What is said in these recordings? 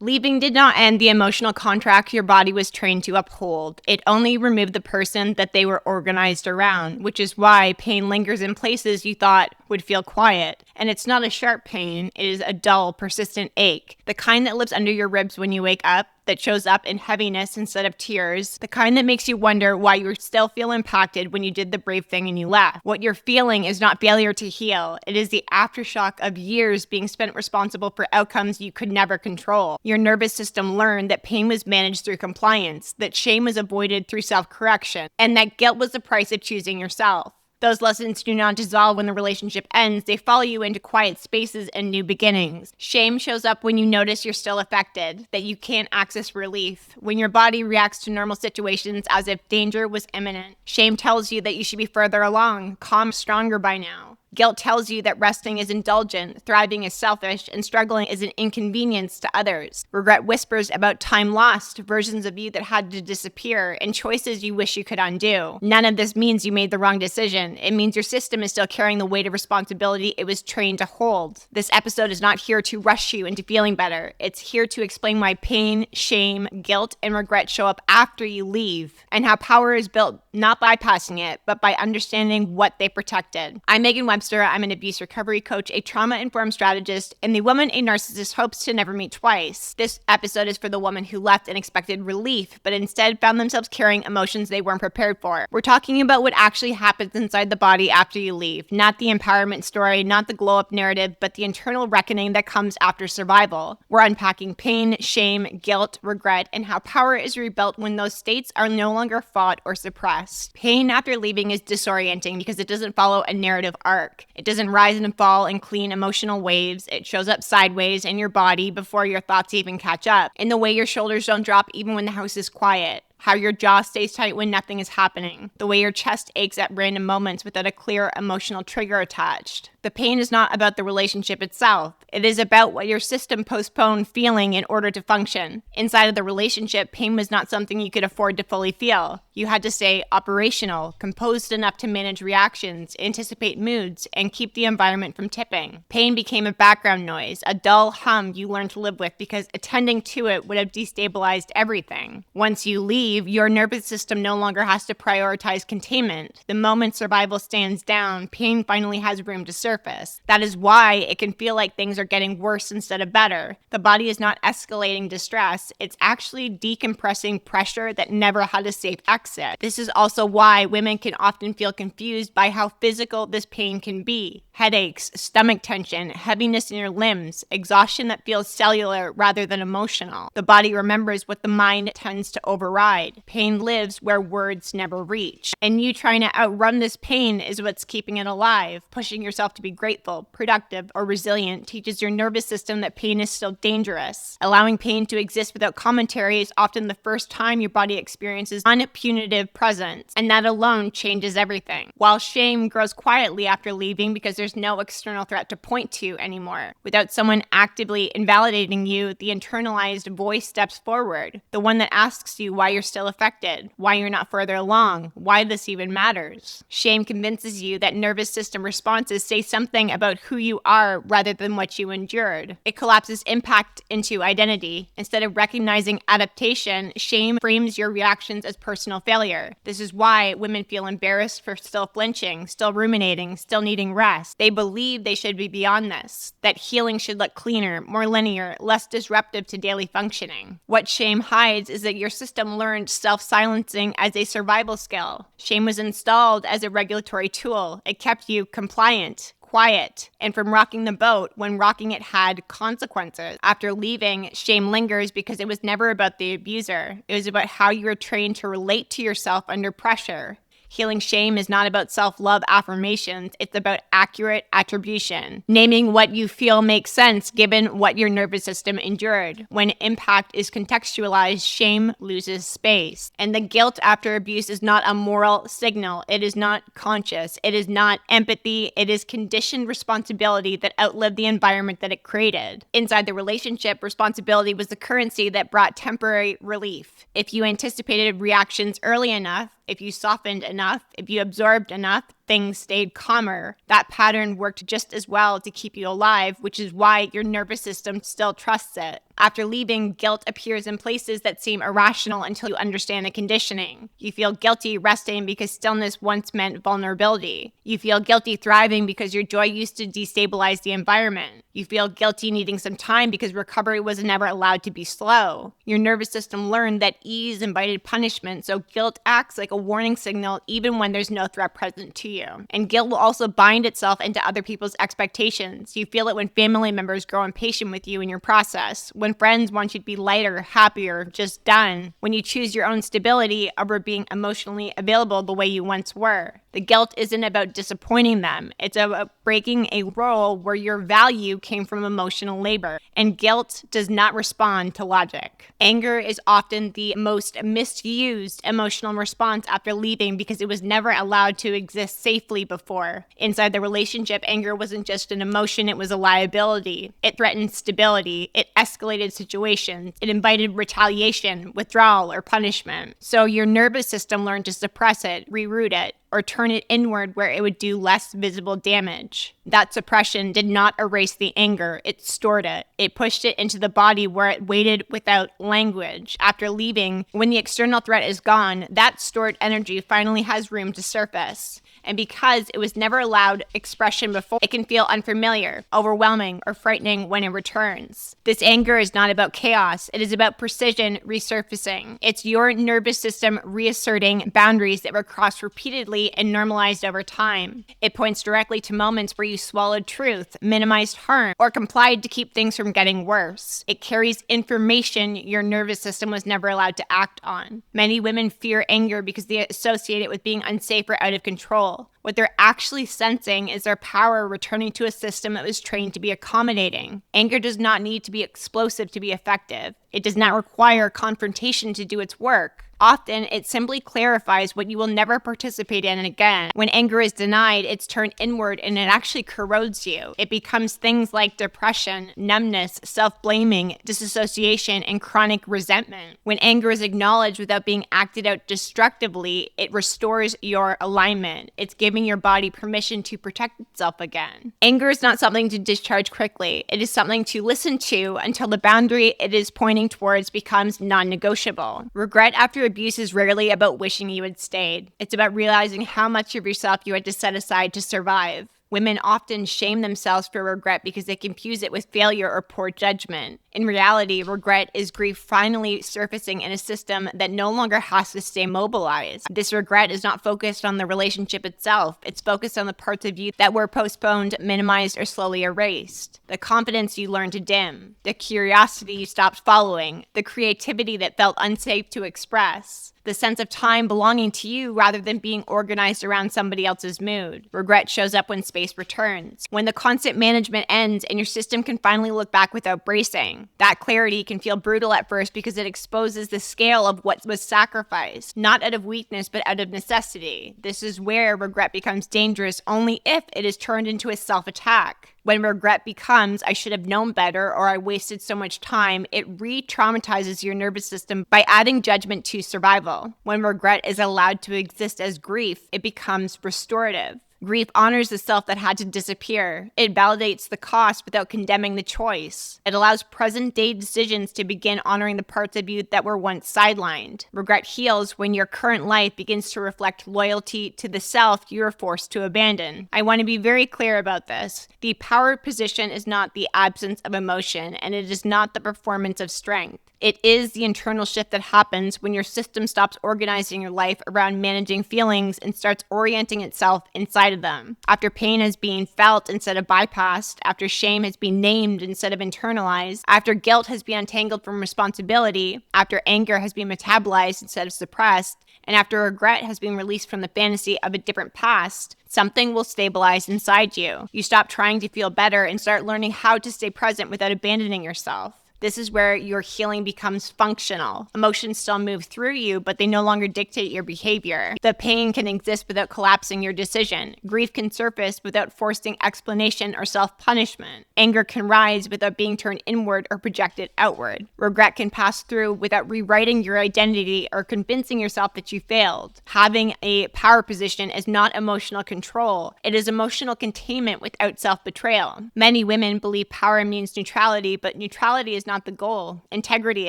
Leaving did not end the emotional contract your body was trained to uphold. It only removed the person that they were organized around, which is why pain lingers in places you thought would feel quiet. And it's not a sharp pain, it is a dull, persistent ache. The kind that lives under your ribs when you wake up, that shows up in heaviness instead of tears, the kind that makes you wonder why you still feel impacted when you did the brave thing and you left. What you're feeling is not failure to heal. It is the aftershock of years being spent responsible for outcomes you could never control. Your nervous system learned that pain was managed through compliance, that shame was avoided through self-correction, and that guilt was the price of choosing yourself. Those lessons do not dissolve when the relationship ends. They follow you into quiet spaces and new beginnings. Shame shows up when you notice you're still affected, that you can't access relief, when your body reacts to normal situations as if danger was imminent. Shame tells you that you should be further along, calm, stronger by now. Guilt tells you that resting is indulgent, thriving is selfish, and struggling is an inconvenience to others. Regret whispers about time lost, versions of you that had to disappear, and choices you wish you could undo. None of this means you made the wrong decision. It means your system is still carrying the weight of responsibility it was trained to hold. This episode is not here to rush you into feeling better. It's here to explain why pain, shame, guilt, and regret show up after you leave, and how power is built not by bypassing it, but by understanding what they protected. I'm Meaghan Webster. I'm an abuse recovery coach, a trauma-informed strategist, and the woman a narcissist hopes to never meet twice. This episode is for the woman who left and expected relief, but instead found themselves carrying emotions they weren't prepared for. We're talking about what actually happens inside the body after you leave, not the empowerment story, not the glow-up narrative, but the internal reckoning that comes after survival. We're unpacking pain, shame, guilt, regret, and how power is rebuilt when those states are no longer fought or suppressed. Pain after leaving is disorienting because it doesn't follow a narrative arc. It doesn't rise and fall in clean emotional waves. It shows up sideways in your body before your thoughts even catch up, in the way your shoulders don't drop even when the house is quiet, how your jaw stays tight when nothing is happening, the way your chest aches at random moments without a clear emotional trigger attached. The pain is not about the relationship itself. It is about what your system postponed feeling in order to function. Inside of the relationship, pain was not something you could afford to fully feel. You had to stay operational, composed enough to manage reactions, anticipate moods, and keep the environment from tipping. Pain became a background noise, a dull hum you learned to live with because attending to it would have destabilized everything. Once you leave, your nervous system no longer has to prioritize containment. The moment survival stands down, pain finally has room to surface. That is why it can feel like things are getting worse instead of better. The body is not escalating distress, it's actually decompressing pressure that never had a safe exit. This is also why women can often feel confused by how physical this pain can be. Headaches, stomach tension, heaviness in your limbs, exhaustion that feels cellular rather than emotional. The body remembers what the mind tends to override. Pain lives where words never reach. And you trying to outrun this pain is what's keeping it alive. Pushing yourself to be grateful, productive, or resilient teaches your nervous system that pain is still dangerous. Allowing pain to exist without commentary is often the first time your body experiences unpunitive presence, and that alone changes everything. While shame grows quietly after leaving because there's no external threat to point to anymore. Without someone actively invalidating you, the internalized voice steps forward, the one that asks you why you're still affected, why you're not further along, why this even matters. Shame convinces you that nervous system responses say something about who you are rather than what you endured. It collapses impact into identity. Instead of recognizing adaptation, shame frames your reactions as personal failure. This is why women feel embarrassed for still flinching, still ruminating, still needing rest. They believe they should be beyond this, that healing should look cleaner, more linear, less disruptive to daily functioning. What shame hides is that your system learned self-silencing as a survival skill. Shame was installed as a regulatory tool. It kept you compliant, quiet, and from rocking the boat when rocking it had consequences. After leaving, shame lingers because it was never about the abuser. It was about how you were trained to relate to yourself under pressure. Healing shame is not about self-love affirmations, it's about accurate attribution. Naming what you feel makes sense given what your nervous system endured. When impact is contextualized, shame loses space. And the guilt after abuse is not a moral signal. It is not conscious. It is not empathy. It is conditioned responsibility that outlived the environment that it created. Inside the relationship, responsibility was the currency that brought temporary relief. If you anticipated reactions early enough, if you softened enough, if you absorbed enough, things stayed calmer. That pattern worked just as well to keep you alive, which is why your nervous system still trusts it. After leaving, guilt appears in places that seem irrational until you understand the conditioning. You feel guilty resting because stillness once meant vulnerability. You feel guilty thriving because your joy used to destabilize the environment. You feel guilty needing some time because recovery was never allowed to be slow. Your nervous system learned that ease invited punishment, so guilt acts like a warning signal even when there's no threat present to you. And guilt will also bind itself into other people's expectations. You feel it when family members grow impatient with you in your process, when friends want you to be lighter, happier, just done, when you choose your own stability over being emotionally available the way you once were. The guilt isn't about disappointing them. It's about breaking a role where your value came from emotional labor. And guilt does not respond to logic. Anger is often the most misused emotional response after leaving because it was never allowed to exist safely before. Inside the relationship, anger wasn't just an emotion, it was a liability. It threatened stability. It escalated situations. It invited retaliation, withdrawal, or punishment. So your nervous system learned to suppress it, reroute it, or turn it inward where it would do less visible damage. That suppression did not erase the anger, it stored it. It pushed it into the body where it waited without language. After leaving, when the external threat is gone, that stored energy finally has room to surface. And because it was never allowed expression before, it can feel unfamiliar, overwhelming, or frightening when it returns. This anger is not about chaos, it is about precision resurfacing. It's your nervous system reasserting boundaries that were crossed repeatedly and normalized over time. It points directly to moments where you swallowed truth, minimized harm, or complied to keep things from getting worse. It carries information your nervous system was never allowed to act on. Many women fear anger because they associate it with being unsafe or out of control. What they're actually sensing is their power returning to a system that was trained to be accommodating. Anger does not need to be explosive to be effective. It does not require confrontation to do its work. Often, it simply clarifies what you will never participate in again. When anger is denied, it's turned inward and it actually corrodes you. It becomes things like depression, numbness, self-blaming, disassociation, and chronic resentment. When anger is acknowledged without being acted out destructively, it restores your alignment. It's giving your body permission to protect itself again. Anger is not something to discharge quickly. It is something to listen to until the boundary it is pointing towards becomes non-negotiable. Regret after abuse is rarely about wishing you had stayed. It's about realizing how much of yourself you had to set aside to survive. Women often shame themselves for regret because they confuse it with failure or poor judgment. In reality, regret is grief finally surfacing in a system that no longer has to stay mobilized. This regret is not focused on the relationship itself. It's focused on the parts of you that were postponed, minimized, or slowly erased. The confidence you learned to dim. The curiosity you stopped following. The creativity that felt unsafe to express. The sense of time belonging to you rather than being organized around somebody else's mood. Regret shows up when space returns. When the constant management ends and your system can finally look back without bracing. That clarity can feel brutal at first because it exposes the scale of what was sacrificed, not out of weakness but out of necessity. This is where regret becomes dangerous only if it is turned into a self-attack. When regret becomes, I should have known better or I wasted so much time, it re-traumatizes your nervous system by adding judgment to survival. When regret is allowed to exist as grief, it becomes restorative. Grief honors the self that had to disappear. It validates the cost without condemning the choice. It allows present-day decisions to begin honoring the parts of you that were once sidelined. Regret heals when your current life begins to reflect loyalty to the self you were forced to abandon. I want to be very clear about this. The power position is not the absence of emotion, and it is not the performance of strength. It is the internal shift that happens when your system stops organizing your life around managing feelings and starts orienting itself inside of them. After pain has been felt instead of bypassed, after shame has been named instead of internalized, after guilt has been untangled from responsibility, after anger has been metabolized instead of suppressed, and after regret has been released from the fantasy of a different past, something will stabilize inside you. You stop trying to feel better and start learning how to stay present without abandoning yourself. This is where your healing becomes functional. Emotions still move through you, but they no longer dictate your behavior. The pain can exist without collapsing your decision. Grief can surface without forcing explanation or self-punishment. Anger can rise without being turned inward or projected outward. Regret can pass through without rewriting your identity or convincing yourself that you failed. Having a power position is not emotional control. It is emotional containment without self-betrayal. Many women believe power means neutrality, but neutrality is not the goal. Integrity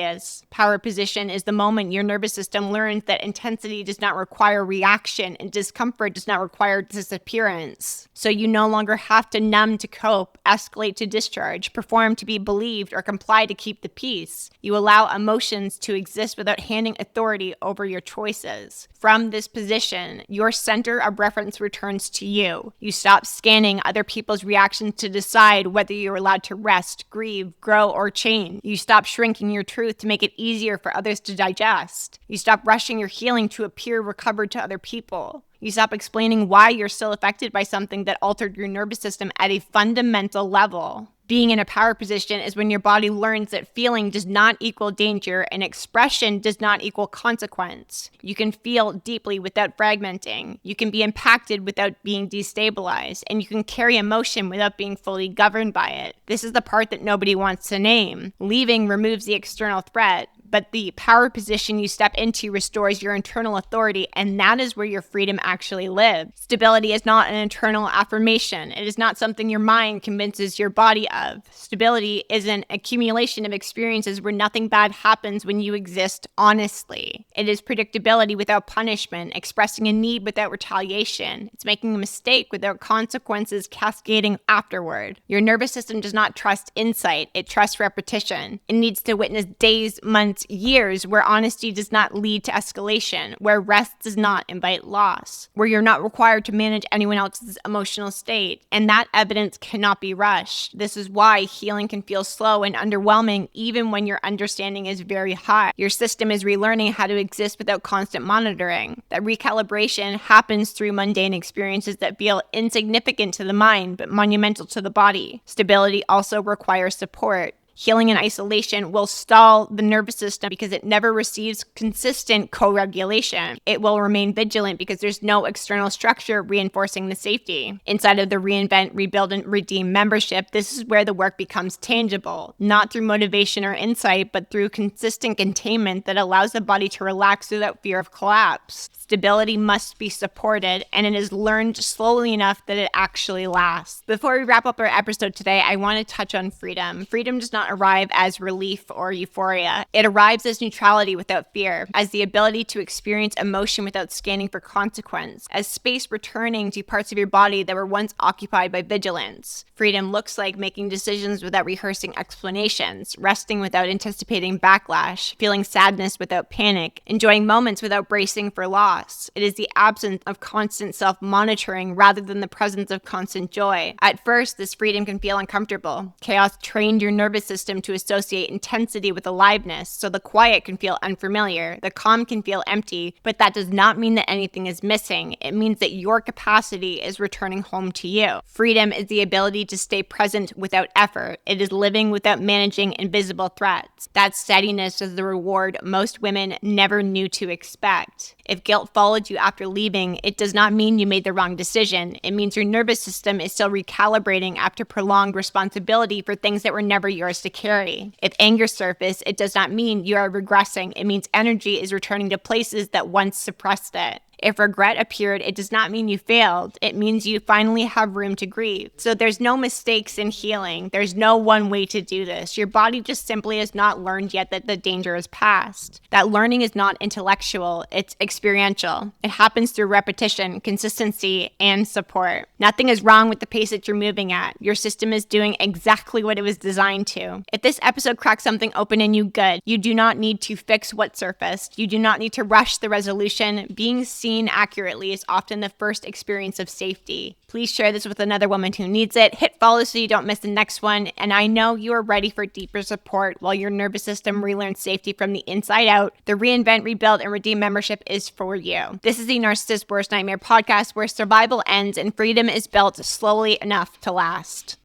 is. Power position is the moment your nervous system learns that intensity does not require reaction and discomfort does not require disappearance. So you no longer have to numb to cope, escalate to discharge, perform to be believed, or comply to keep the peace. You allow emotions to exist without handing authority over your choices. From this position, your center of reference returns to you. You stop scanning other people's reactions to decide whether you're allowed to rest, grieve, grow, or change. You stop shrinking your truth to make it easier for others to digest. You stop rushing your healing to appear recovered to other people. You stop explaining why you're still affected by something that altered your nervous system at a fundamental level. Being in a power position is when your body learns that feeling does not equal danger and expression does not equal consequence. You can feel deeply without fragmenting. You can be impacted without being destabilized. And you can carry emotion without being fully governed by it. This is the part that nobody wants to name. Leaving removes the external threat, but the power position you step into restores your internal authority, and that is where your freedom actually lives. Stability is not an internal affirmation. It is not something your mind convinces your body of. Stability is an accumulation of experiences where nothing bad happens when you exist honestly. It is predictability without punishment, expressing a need without retaliation. It's making a mistake without consequences cascading afterward. Your nervous system does not trust insight. It trusts repetition. It needs to witness days, months, years where honesty does not lead to escalation, where rest does not invite loss, where you're not required to manage anyone else's emotional state, and that evidence cannot be rushed. This is why healing can feel slow and underwhelming even when your understanding is very high. Your system is relearning how to exist without constant monitoring. That recalibration happens through mundane experiences that feel insignificant to the mind but monumental to the body. Stability also requires support. Healing in isolation will stall the nervous system because it never receives consistent co-regulation. It will remain vigilant because there's no external structure reinforcing the safety. Inside of the Reinvent, Rebuild, and Redeem membership, this is where the work becomes tangible, not through motivation or insight, but through consistent containment that allows the body to relax without fear of collapse. Stability must be supported, and it is learned slowly enough that it actually lasts. Before we wrap up our episode today, I want to touch on freedom. Freedom does not arrive as relief or euphoria. It arrives as neutrality without fear, as the ability to experience emotion without scanning for consequence, as space returning to parts of your body that were once occupied by vigilance. Freedom looks like making decisions without rehearsing explanations, resting without anticipating backlash, feeling sadness without panic, enjoying moments without bracing for loss. It is the absence of constant self-monitoring rather than the presence of constant joy. At first, this freedom can feel uncomfortable. Chaos trained your nervous system to associate intensity with aliveness, so the quiet can feel unfamiliar, the calm can feel empty, but that does not mean that anything is missing. It means that your capacity is returning home to you. Freedom is the ability to stay present without effort. It is living without managing invisible threats. That steadiness is the reward most women never knew to expect. If guilt followed you after leaving, it does not mean you made the wrong decision. It means your nervous system is still recalibrating after prolonged responsibility for things that were never yours to carry. If anger surfaced, it does not mean you are regressing. It means energy is returning to places that once suppressed it. If regret appeared, it does not mean you failed. It means you finally have room to grieve. So there's no mistakes in healing. There's no one way to do this. Your body just simply has not learned yet that the danger is past. That learning is not intellectual, it's experiential. It happens through repetition, consistency, and support. Nothing is wrong with the pace that you're moving at. Your system is doing exactly what it was designed to. If this episode cracks something open in you, good. You do not need to fix what surfaced. You do not need to rush the resolution. Being seen accurately is often the first experience of safety. Please share this with another woman who needs it. Hit follow so you don't miss the next one. And I know you are ready for deeper support while your nervous system relearns safety from the inside out. The Reinvent, Rebuild, and Redeem membership is for you. This is the Narcissist's Worst Nightmare podcast where survival ends and freedom is built slowly enough to last.